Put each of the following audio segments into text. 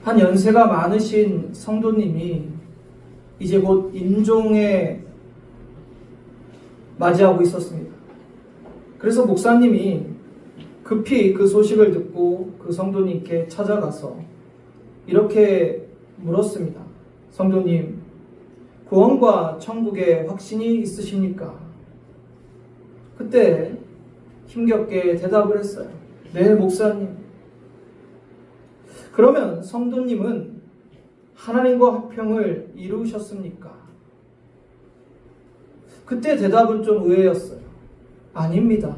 한 연세가 많으신 성도님이 이제 곧 임종에 맞이하고 있었습니다. 그래서 목사님이 급히 그 소식을 듣고 그 성도님께 찾아가서 이렇게 물었습니다. 성도님, 구원과 천국에 확신이 있으십니까? 그때 힘겹게 대답을 했어요. 네, 목사님. 그러면 성도님은 하나님과 화평을 이루셨습니까? 그때 대답은 좀 의외였어요. 아닙니다.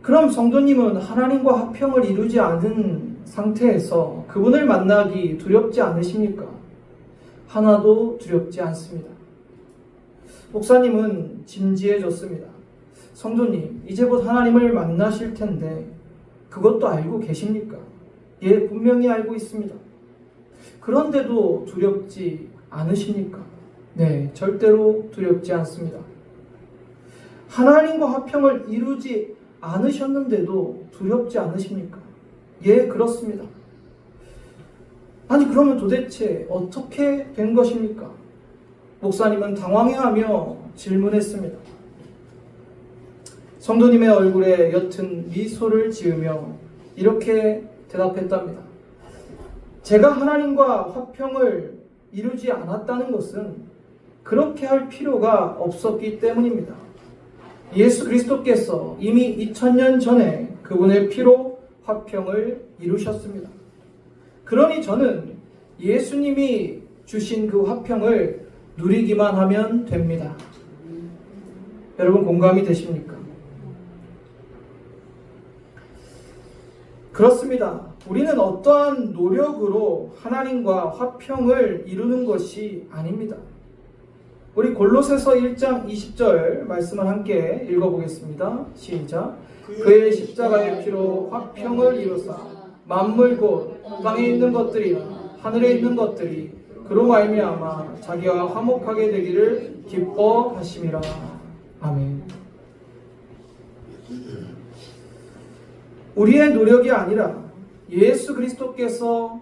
그럼 성도님은 하나님과 화평을 이루지 않은 상태에서 그분을 만나기 두렵지 않으십니까? 하나도 두렵지 않습니다. 목사님은 진지해졌습니다. 성도님, 이제 곧 하나님을 만나실 텐데 그것도 알고 계십니까? 예, 분명히 알고 있습니다. 그런데도 두렵지 않으십니까? 네, 절대로 두렵지 않습니다. 하나님과 화평을 이루지 않으셨는데도 두렵지 않으십니까? 예, 그렇습니다. 아니, 그러면 도대체 어떻게 된 것입니까? 목사님은 당황해하며 질문했습니다. 성도님의 얼굴에 옅은 미소를 지으며 이렇게 대답했답니다. 제가 하나님과 화평을 이루지 않았다는 것은 그렇게 할 필요가 없었기 때문입니다. 예수 그리스도께서 이미 2000년 전에 그분의 피로 화평을 이루셨습니다. 그러니 저는 예수님이 주신 그 화평을 누리기만 하면 됩니다. 여러분 공감이 되십니까? 그렇습니다. 우리는 어떠한 노력으로 하나님과 화평을 이루는 것이 아닙니다. 우리 골로새서 1장 20절 말씀을 함께 읽어보겠습니다. 시작. 그의 십자가의 피로 화평을 이루사 만물 곧 땅에 있는 것들이나 하늘에 있는 것들이 그로 말미암아 자기와 화목하게 되기를 기뻐하심이라. 아멘. 우리의 노력이 아니라 예수 그리스도께서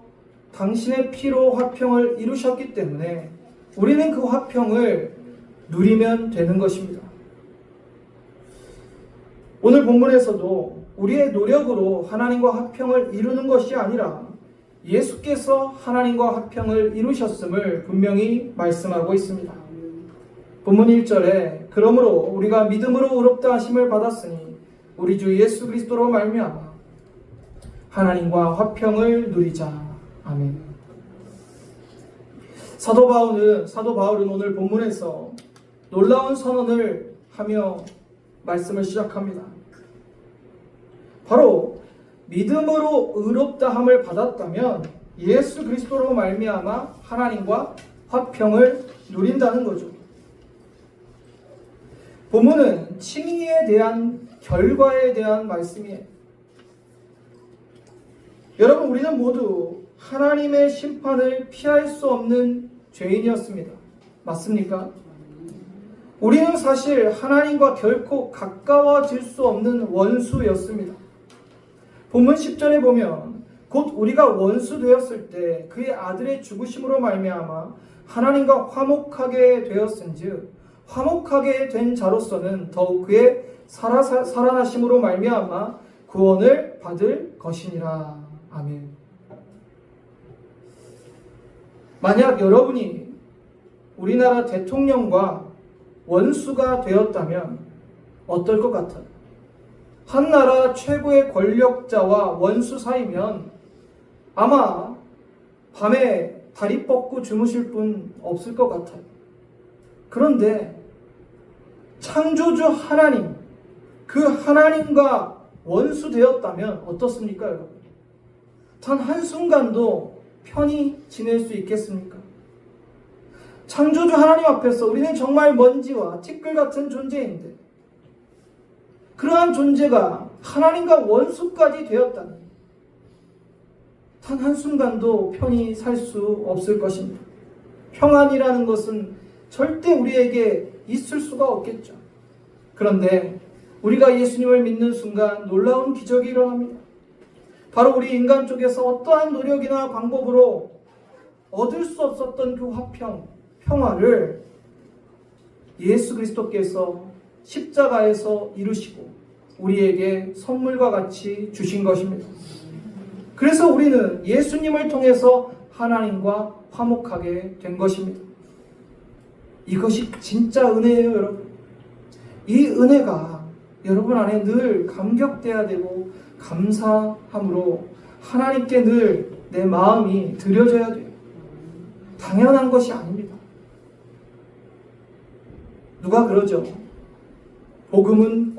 당신의 피로 화평을 이루셨기 때문에 우리는 그 화평을 누리면 되는 것입니다. 오늘 본문에서도 우리의 노력으로 하나님과 화평을 이루는 것이 아니라 예수께서 하나님과 화평을 이루셨음을 분명히 말씀하고 있습니다. 본문 1절에 그러므로 우리가 믿음으로 의롭다 하심을 받았으니 우리 주 예수 그리스도로 말미암아 하나님과 화평을 누리자. 아멘. 사도 바울은 오늘 본문에서 놀라운 선언을 하며 말씀을 시작합니다. 바로 믿음으로 의롭다함을 받았다면 예수 그리스도로 말미암아 하나님과 화평을 누린다는 거죠. 본문은 칭의에 대한 결과에 대한 말씀이에요. 여러분, 우리는 모두 하나님의 심판을 피할 수 없는 죄인이었습니다. 맞습니까? 우리는 사실 하나님과 결코 가까워질 수 없는 원수였습니다. 본문 10절에 보면 곧 우리가 원수 되었을 때 그의 아들의 죽으심으로 말미암아 하나님과 화목하게 되었은즉 화목하게 된 자로서는 더욱 그의 살아나심으로 말미암아 구원을 받을 것이니라. 아멘. 만약 여러분이 우리나라 대통령과 원수가 되었다면 어떨 것 같아요? 한 나라 최고의 권력자와 원수 사이면 아마 밤에 다리 뻗고 주무실 분 없을 것 같아요. 그런데 창조주 하나님, 그 하나님과 원수 되었다면 어떻습니까, 여러분? 단 한순간도 편히 지낼 수 있겠습니까? 창조주 하나님 앞에서 우리는 정말 먼지와 티끌 같은 존재인데 그러한 존재가 하나님과 원수까지 되었다니 단 한순간도 편히 살 수 없을 것입니다. 평안이라는 것은 절대 우리에게 있을 수가 없겠죠. 그런데 우리가 예수님을 믿는 순간 놀라운 기적이 일어납니다. 바로 우리 인간 쪽에서 어떠한 노력이나 방법으로 얻을 수 없었던 그 화평, 평화를 예수 그리스도께서 십자가에서 이루시고 우리에게 선물과 같이 주신 것입니다. 그래서 우리는 예수님을 통해서 하나님과 화목하게 된 것입니다. 이것이 진짜 은혜예요, 여러분. 이 은혜가 여러분 안에 늘 감격돼야 되고 감사함으로 하나님께 늘 내 마음이 드려져야 돼요. 당연한 것이 아닙니다. 누가 그러죠? 복음은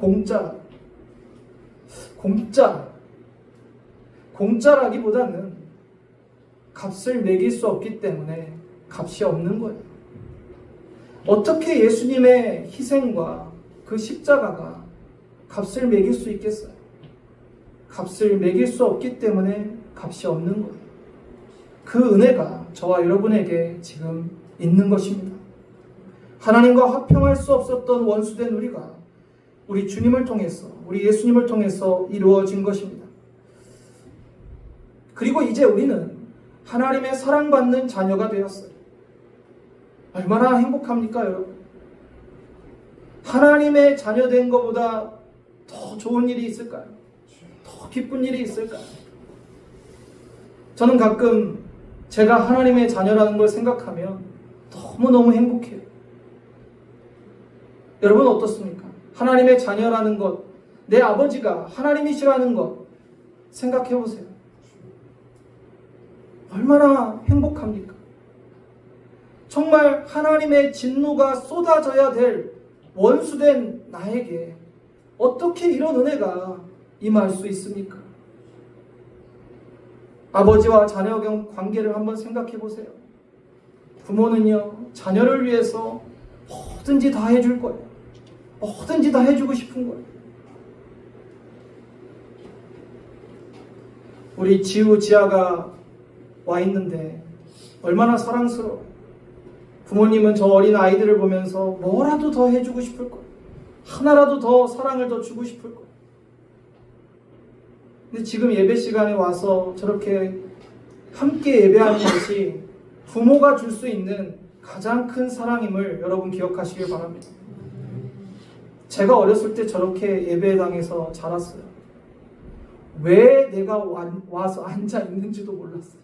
공짜라기보다는 값을 매길 수 없기 때문에 값이 없는 거예요. 어떻게 예수님의 희생과 그 십자가가 값을 매길 수 있겠어요? 값을 매길 수 없기 때문에 값이 없는 거예요. 그 은혜가 저와 여러분에게 지금 있는 것입니다. 하나님과 화평할 수 없었던 원수된 우리가 우리 주님을 통해서, 우리 예수님을 통해서 이루어진 것입니다. 그리고 이제 우리는 하나님의 사랑받는 자녀가 되었어요. 얼마나 행복합니까, 여러분? 하나님의 자녀된 것보다 더 좋은 일이 있을까요? 더 기쁜 일이 있을까요? 저는 가끔 제가 하나님의 자녀라는 걸 생각하면 너무너무 행복해요. 여러분 어떻습니까? 하나님의 자녀라는 것, 내 아버지가 하나님이시라는 것 생각해 보세요. 얼마나 행복합니까? 정말 하나님의 진노가 쏟아져야 될 원수된 나에게 어떻게 이런 은혜가 임할 수 있습니까? 아버지와 자녀 관계를 한번 생각해 보세요. 부모는요, 자녀를 위해서 뭐든지 다 해줄 거예요. 뭐든지 다 해주고 싶은 거예요. 우리 지우, 지아가 와 있는데 얼마나 사랑스러워요. 부모님은 저 어린 아이들을 보면서 뭐라도 더 해주고 싶을 거예요. 하나라도 더 사랑을 더 주고 싶을 거예요. 근데 지금 예배 시간에 와서 저렇게 함께 예배하는 것이 부모가 줄 수 있는 가장 큰 사랑임을 여러분 기억하시길 바랍니다. 제가 어렸을 때 저렇게 예배당에서 자랐어요. 왜 내가 와서 앉아 있는지도 몰랐어요.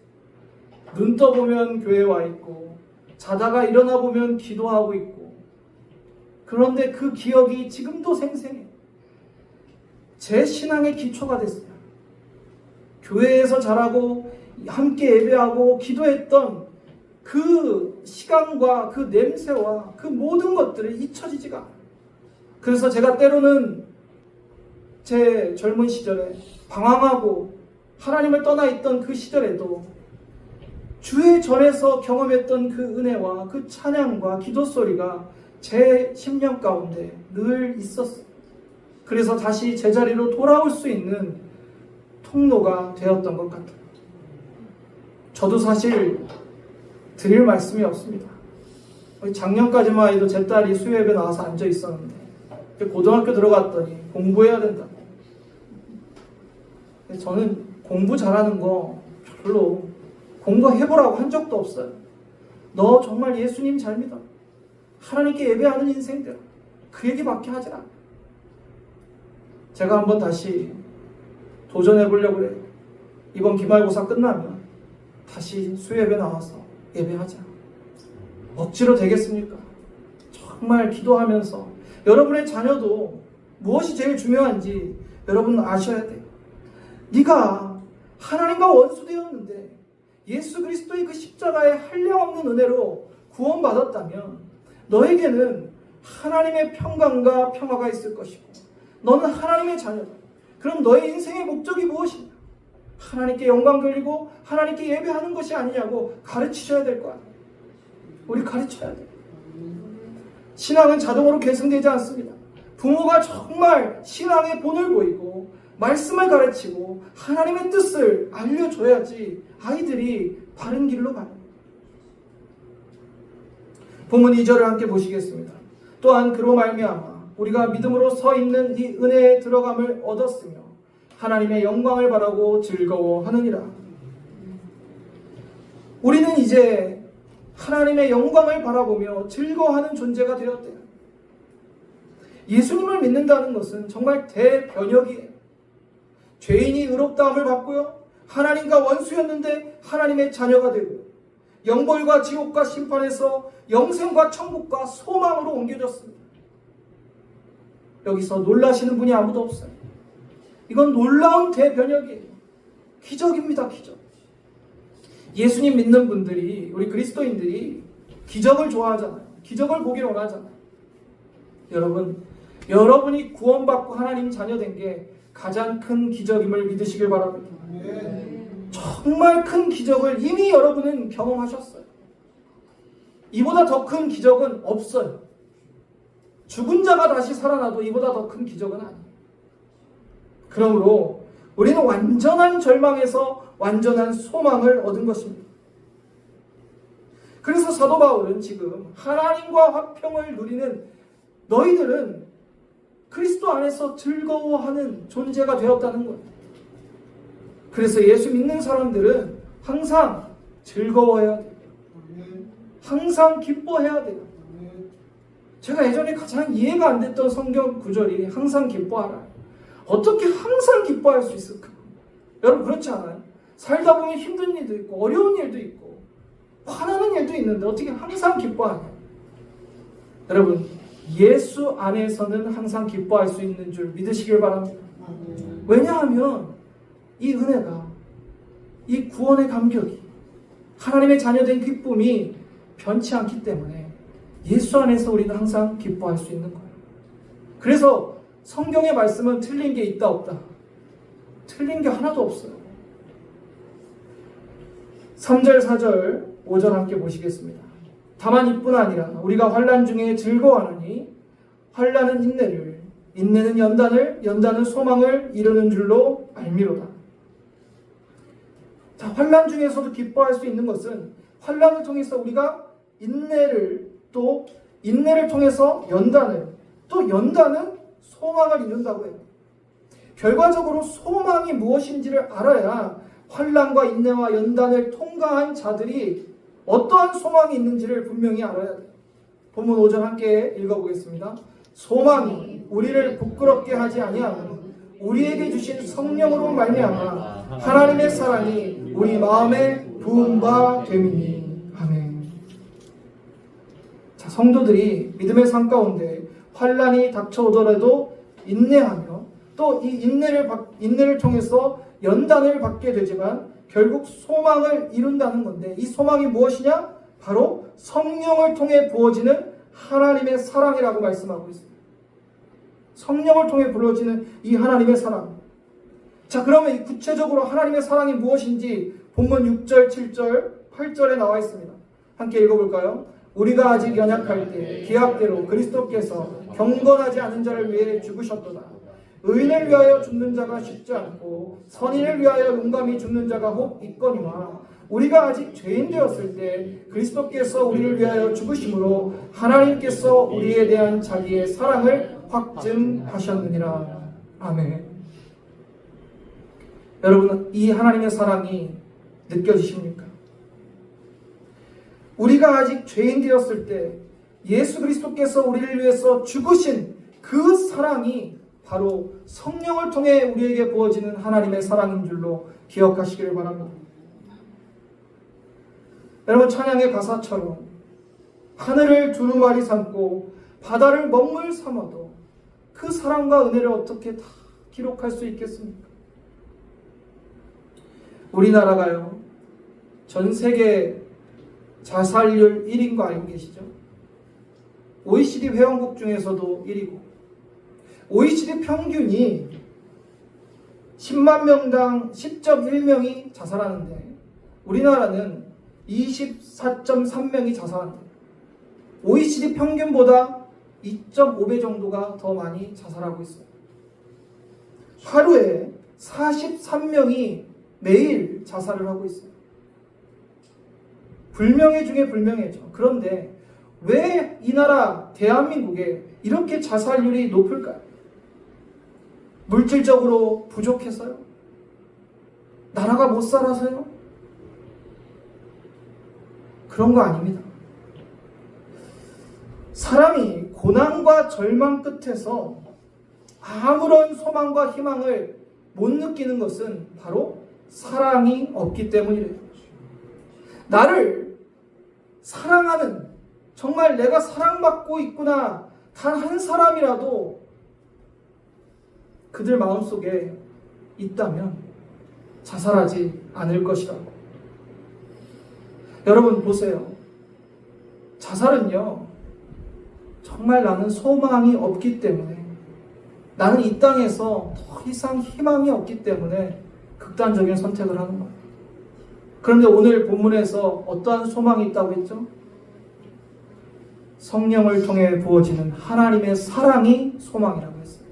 눈 떠보면 교회에 와 있고 자다가 일어나 보면 기도하고 있고, 그런데 그 기억이 지금도 생생해요. 제 신앙의 기초가 됐어요. 교회에서 자라고 함께 예배하고 기도했던 그 시간과 그 냄새와 그 모든 것들이 잊혀지지가 않아요. 그래서 제가 때로는 제 젊은 시절에 방황하고 하나님을 떠나 있던 그 시절에도 주의 전에서 경험했던 그 은혜와 그 찬양과 기도 소리가 제 심령 가운데 늘 있었어요. 그래서 다시 제자리로 돌아올 수 있는 통로가 되었던 것 같아요. 저도 사실 드릴 말씀이 없습니다. 작년까지만 해도 제 딸이 수요예배 나와서 앉아 있었는데 고등학교 들어갔더니 공부해야 된다고. 저는 공부 잘하는 거 별로 공부해보라고 한 적도 없어요. 너 정말 예수님 잘 믿어. 하나님께 예배하는 인생들. 그 얘기밖에 하지 않아. 제가 한번 다시 도전해보려고 그래요. 이번 기말고사 끝나면 다시 수요예배 나와서 예배하자. 억지로 되겠습니까? 정말 기도하면서 여러분의 자녀도 무엇이 제일 중요한지 여러분 아셔야 돼요. 네가 하나님과 원수되었는데 예수 그리스도의 그 십자가의 한량없는 은혜로 구원받았다면 너에게는 하나님의 평강과 평화가 있을 것이고 너는 하나님의 자녀다. 그럼 너의 인생의 목적이 무엇이냐? 하나님께 영광 돌리고 하나님께 예배하는 것이 아니냐고 가르치셔야 될 거 아니에요. 우리 가르쳐야 돼요. 신앙은 자동으로 계승되지 않습니다. 부모가 정말 신앙의 본을 보이고 말씀을 가르치고 하나님의 뜻을 알려줘야지 아이들이 바른 길로 가요. 본문 2절을 함께 보시겠습니다. 또한 그로 말미암아 우리가 믿음으로 서 있는 이 은혜에 들어감을 얻었으며 하나님의 영광을 바라고 즐거워하느니라. 우리는 이제 하나님의 영광을 바라보며 즐거워하는 존재가 되었대요. 예수님을 믿는다는 것은 정말 대변혁이에요. 죄인이 의롭다함을 받고요, 하나님과 원수였는데 하나님의 자녀가 되고, 영벌과 지옥과 심판에서 영생과 천국과 소망으로 옮겨졌습니다. 여기서 놀라시는 분이 아무도 없어요. 이건 놀라운 대변혁이에요. 기적입니다. 기적. 예수님 믿는 분들이, 우리 그리스도인들이 기적을 좋아하잖아요. 기적을 보기를 원하잖아요. 여러분이 구원받고 하나님 자녀된 게 가장 큰 기적임을 믿으시길 바랍니다. 정말 큰 기적을 이미 여러분은 경험하셨어요. 이보다 더 큰 기적은 없어요. 죽은 자가 다시 살아나도 이보다 더 큰 기적은 아니에요. 그러므로 우리는 완전한 절망에서 완전한 소망을 얻은 것입니다. 그래서 사도 바울은 지금 하나님과 화평을 누리는 너희들은 그리스도 안에서 즐거워하는 존재가 되었다는 거예요. 그래서 예수 믿는 사람들은 항상 즐거워해야 돼요. 항상 기뻐해야 돼요. 제가 예전에 가장 이해가 안 됐던 성경 구절이 항상 기뻐하라. 어떻게 항상 기뻐할 수 있을까? 여러분 그렇지 않아요? 살다 보면 힘든 일도 있고 어려운 일도 있고 화나는 일도 있는데 어떻게 항상 기뻐하냐? 여러분 예수 안에서는 항상 기뻐할 수 있는 줄 믿으시길 바랍니다. 왜냐하면 이 은혜가, 이 구원의 감격이, 하나님의 자녀된 기쁨이 변치 않기 때문에 예수 안에서 우리는 항상 기뻐할 수 있는 거예요. 그래서 성경의 말씀은 틀린 게 있다 없다? 틀린 게 하나도 없어요. 3절, 4절, 5절 함께 보시겠습니다. 다만 이뿐 아니라 우리가 환난 중에 즐거워하느니 환난은 인내를, 인내는 연단을, 연단은 소망을 이루는 줄로 알미로다. 자, 환난 중에서도 기뻐할 수 있는 것은 환난을 통해서 우리가 인내를, 또 인내를 통해서 연단을, 또 연단은 소망을 이룬다고 해요. 결과적으로 소망이 무엇인지를 알아야 환난과 인내와 연단을 통과한 자들이 어떠한 소망이 있는지를 분명히 알아야 돼요. 본문 5절 함께 읽어보겠습니다. 소망이 우리를 부끄럽게 하지 아니하고 우리에게 주신 성령으로 말미암아 하나님의 사랑이 우리 마음에 부은 바 됨이니. 아멘. 자, 성도들이 믿음의 삶 가운데 환난이 닥쳐오더라도 인내하며 또 이 인내를 통해서 연단을 받게 되지만 결국 소망을 이룬다는 건데, 이 소망이 무엇이냐? 바로 성령을 통해 부어지는 하나님의 사랑이라고 말씀하고 있습니다. 성령을 통해 부어지는 이 하나님의 사랑. 자, 그러면 이 구체적으로 하나님의 사랑이 무엇인지 본문 6절, 7절, 8절에 나와 있습니다. 함께 읽어볼까요? 우리가 아직 연약할 때 계약대로 그리스도께서 경건하지 않은 자를 위해 죽으셨도다. 의인을 위하여 죽는 자가 쉽지 않고 선인을 위하여 용감히 죽는 자가 혹 있거니와 우리가 아직 죄인 되었을 때 그리스도께서 우리를 위하여 죽으심으로 하나님께서 우리에 대한 자기의 사랑을 확증하셨느니라. 아멘. 여러분, 이 하나님의 사랑이 느껴지십니까? 우리가 아직 죄인 되었을 때 예수 그리스도께서 우리를 위해서 죽으신 그 사랑이 바로 성령을 통해 우리에게 부어지는 하나님의 사랑인 줄로 기억하시기를 바랍니다. 여러분, 찬양의 가사처럼 하늘을 두루마리 삼고 바다를 먹물 삼아도 그 사랑과 은혜를 어떻게 다 기록할 수 있겠습니까? 우리나라가요, 전 세계 자살률 1위인 거 알고 계시죠? OECD 회원국 중에서도 1위고 OECD 평균이 10만 명당 10.1명이 자살하는데 우리나라는 24.3명이 자살합니다. OECD 평균보다 2.5배 정도가 더 많이 자살하고 있어요. 하루에 43명이 매일 자살을 하고 있어요. 불명예 중에 불명예죠. 그런데 왜 이 나라 대한민국에 이렇게 자살률이 높을까요? 물질적으로 부족해서요? 나라가 못 살아서요? 그런 거 아닙니다. 사람이 고난과 절망 끝에서 아무런 소망과 희망을 못 느끼는 것은 바로 사랑이 없기 때문이래요. 나를 사랑하는, 정말 내가 사랑받고 있구나, 단 한 사람이라도 그들 마음속에 있다면 자살하지 않을 것이라고. 여러분 보세요. 자살은요, 정말 나는 소망이 없기 때문에, 나는 이 땅에서 더 이상 희망이 없기 때문에 극단적인 선택을 하는 거예요. 그런데 오늘 본문에서 어떠한 소망이 있다고 했죠? 성령을 통해 부어지는 하나님의 사랑이 소망이라고 했어요.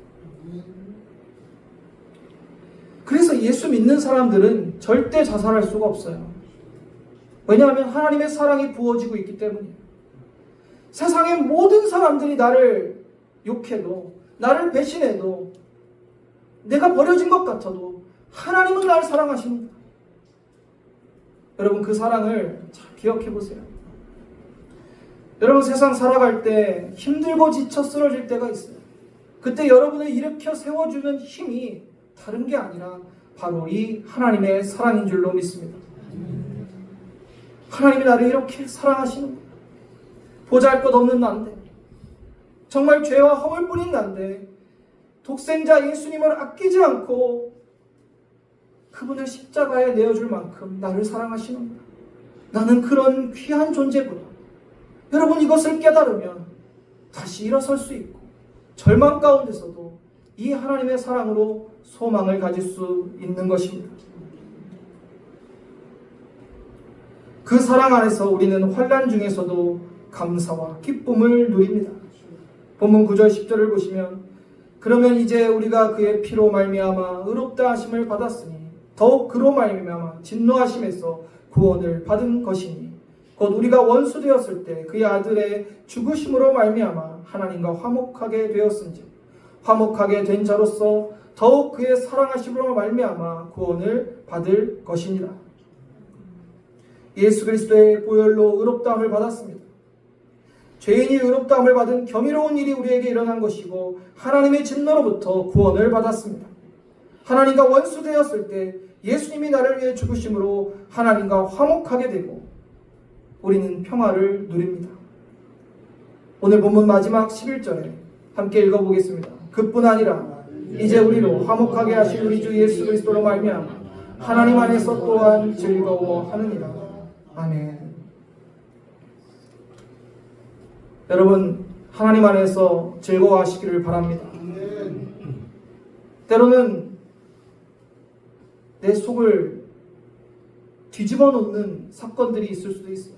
그래서 예수 믿는 사람들은 절대 자살할 수가 없어요. 왜냐하면 하나님의 사랑이 부어지고 있기 때문이에요. 세상의 모든 사람들이 나를 욕해도, 나를 배신해도, 내가 버려진 것 같아도 하나님은 나를 사랑하십니다. 여러분 그 사랑을 잘 기억해 보세요. 여러분 세상 살아갈 때 힘들고 지쳐 쓰러질 때가 있어요. 그때 여러분을 일으켜 세워주는 힘이 다른 게 아니라 바로 이 하나님의 사랑인 줄로 믿습니다. 하나님이 나를 이렇게 사랑하시는 거예요. 보잘것없는 난데, 정말 죄와 허물뿐인 난데 독생자 예수님을 아끼지 않고 그분을 십자가에 내어줄 만큼 나를 사랑하시는 거예요. 나는 그런 귀한 존재구나. 여러분 이것을 깨달으면 다시 일어설 수 있고 절망 가운데서도 이 하나님의 사랑으로 소망을 가질 수 있는 것입니다. 그 사랑 안에서 우리는 환난 중에서도 감사와 기쁨을 누립니다. 본문 9절 10절을 보시면, 그러면 이제 우리가 그의 피로 말미암아 의롭다 하심을 받았으니 더욱 그로 말미암아 진노하심에서 구원을 받은 것이니 곧 우리가 원수 되었을 때 그의 아들의 죽으심으로 말미암아 하나님과 화목하게 되었은지 화목하게 된 자로서 더욱 그의 사랑하심으로 말미암아 구원을 받을 것이니라. 예수 그리스도의 보혈로 의롭다함을 받았습니다. 죄인이 의롭다함을 받은 경이로운 일이 우리에게 일어난 것이고 하나님의 진노로부터 구원을 받았습니다. 하나님과 원수 되었을 때 예수님이 나를 위해 죽으심으로 하나님과 화목하게 되고 우리는 평화를 누립니다. 오늘 본문 마지막 11절에 함께 읽어보겠습니다. 그뿐 아니라 이제 우리로 화목하게 하신 우리 주 예수 그리스도로 말미암아 하나님 안에서 또한 즐거워하느니라. 아멘. 여러분 하나님 안에서 즐거워하시기를 바랍니다. 때로는 내 속을 뒤집어 놓는 사건들이 있을 수도 있어요.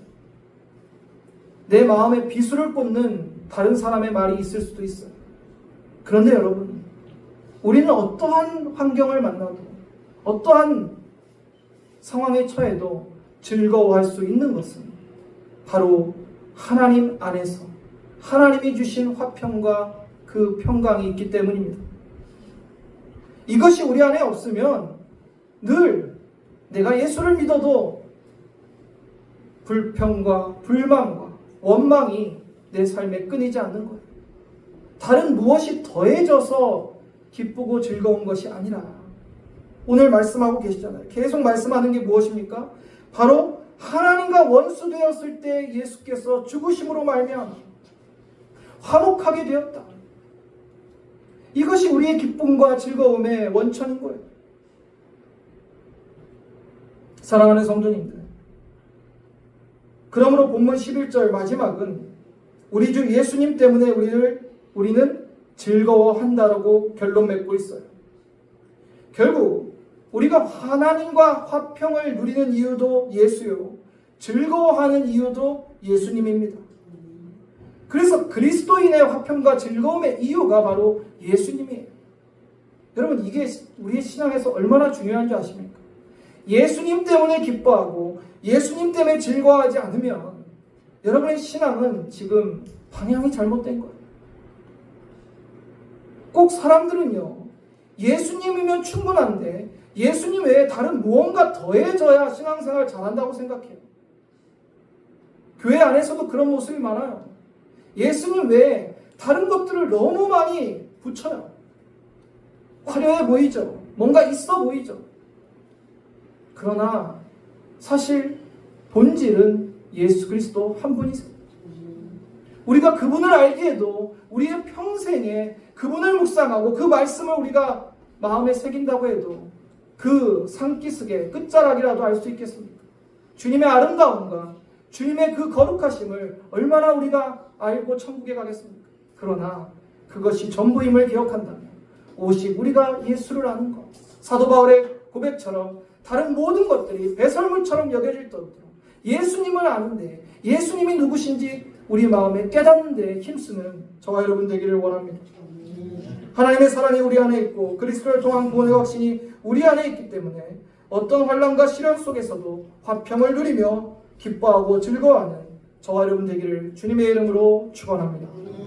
내 마음에 비수를 꽂는 다른 사람의 말이 있을 수도 있어요. 그런데 여러분, 우리는 어떠한 환경을 만나도 어떠한 상황에 처해도 즐거워할 수 있는 것은 바로 하나님 안에서 하나님이 주신 화평과 그 평강이 있기 때문입니다. 이것이 우리 안에 없으면 늘 내가 예수를 믿어도 불평과 불만과 원망이 내 삶에 끊이지 않는 거예요. 다른 무엇이 더해져서 기쁘고 즐거운 것이 아니라 오늘 말씀하고 계시잖아요. 계속 말씀하는 게 무엇입니까? 바로 하나님과 원수 되었을 때 예수께서 죽으심으로 말미암아 화목하게 되었다. 이것이 우리의 기쁨과 즐거움의 원천인 거예요. 사랑하는 성도님들, 그러므로 본문 11절 마지막은 우리 주 예수님 때문에 우리는 즐거워한다라고 결론 맺고 있어요. 결국 우리가 하나님과 화평을 누리는 이유도 예수요, 즐거워하는 이유도 예수님입니다. 그래서 그리스도인의 화평과 즐거움의 이유가 바로 예수님이에요. 여러분 이게 우리의 신앙에서 얼마나 중요한 줄 아십니까? 예수님 때문에 기뻐하고 예수님 때문에 즐거워하지 않으면 여러분의 신앙은 지금 방향이 잘못된 거예요. 꼭 사람들은요, 예수님이면 충분한데 예수님 외에 다른 무언가 더해져야 신앙생활 잘한다고 생각해요. 교회 안에서도 그런 모습이 많아요. 예수님 외에 다른 것들을 너무 많이 붙여요. 화려해 보이죠. 뭔가 있어 보이죠. 그러나 사실 본질은 예수 그리스도 한 분이세요. 우리가 그분을 알기에도 우리의 평생에 그분을 묵상하고 그 말씀을 우리가 마음에 새긴다고 해도 그 산기슭의 끝자락이라도 알 수 있겠습니까? 주님의 아름다움과 주님의 그 거룩하심을 얼마나 우리가 알고 천국에 가겠습니까? 그러나 그것이 전부임을 기억한다면 오직 우리가 예수를 아는 것, 사도 바울의 고백처럼 다른 모든 것들이 배설물처럼 여겨질 정도로 예수님을 아는데 예수님이 누구신지 우리 마음에 깨닫는 데 힘쓰는 저와 여러분 되기를 원합니다. 하나님의 사랑이 우리 안에 있고 그리스도를 통한 구원의 확신이 우리 안에 있기 때문에 어떤 환난과 시련 속에서도 화평을 누리며 기뻐하고 즐거워하는 저와 여러분 되기를 주님의 이름으로 축원합니다.